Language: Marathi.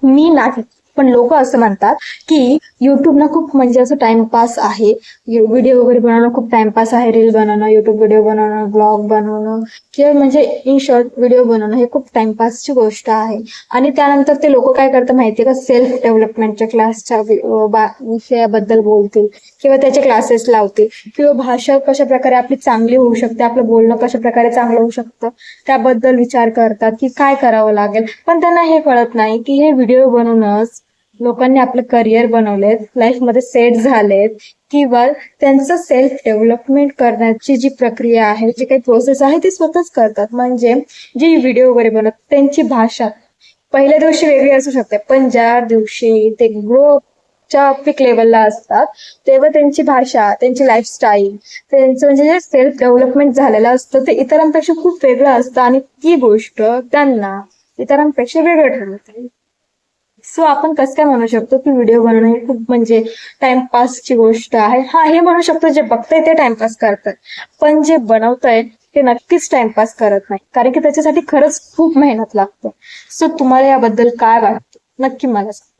मी नाही, पण लोक असं म्हणतात की युट्यूब ना खूप म्हणजे असं टाइमपास आहे. व्हिडिओ वगैरे बनवणं खूप टाइमपास आहे. रील बनवणं, युट्यूब व्हिडिओ बनवणं, ब्लॉग बनवणं किंवा म्हणजे इन शॉर्ट व्हिडिओ बनवणं हे खूप टाइमपासची गोष्ट आहे. आणि त्यानंतर ते लोक काय करतात माहितीये का, सेल्फ डेव्हलपमेंटच्या क्लासच्या विषयाबद्दल बोलतील किंवा त्याचे क्लासेस लावतील किंवा भाषा कशा प्रकारे आपली चांगली होऊ शकते, आपलं बोलणं कशा प्रकारे चांगलं होऊ शकतं त्याबद्दल विचार करतात की काय करावं लागेल. पण त्यांना हे कळत नाही की हे व्हिडिओ बनवूनच लोकांनी आपलं करिअर बनवलेत, लाईफ मध्ये सेट झालेत किंवा त्यांचं सेल्फ डेव्हलपमेंट करण्याची जी प्रक्रिया आहे, जी काही प्रोसेस आहे ती स्वतःच करतात. म्हणजे जी व्हिडिओ वगैरे बनवतात त्यांची भाषा पहिल्या दिवशी वेगळी असू शकते, पण ज्या दिवशी ते ग्रोच्या पीक लेवलला असतात तेव्हा त्यांची भाषा, त्यांची लाईफस्टाईल, त्यांचं म्हणजे जे सेल्फ डेव्हलपमेंट झालेलं असतं ते इतरांपेक्षा खूप वेगळं असतं आणि ती गोष्ट त्यांना इतरांपेक्षा वेगळं ठरवते. सो आपण कसं काय म्हणू शकतो की व्हिडिओ बनवणं ही खूप म्हणजे टाइमपासची गोष्ट आहे. हा, हे म्हणू शकतो जे बघताय ते टाइमपास करतात, पण जे बनवताय ते नक्कीच टाइमपास करत नाही, कारण की त्याच्यासाठी खरंच खूप मेहनत लागते. सो तुम्हाला याबद्दल काय वाटतं नक्की मला सांगा.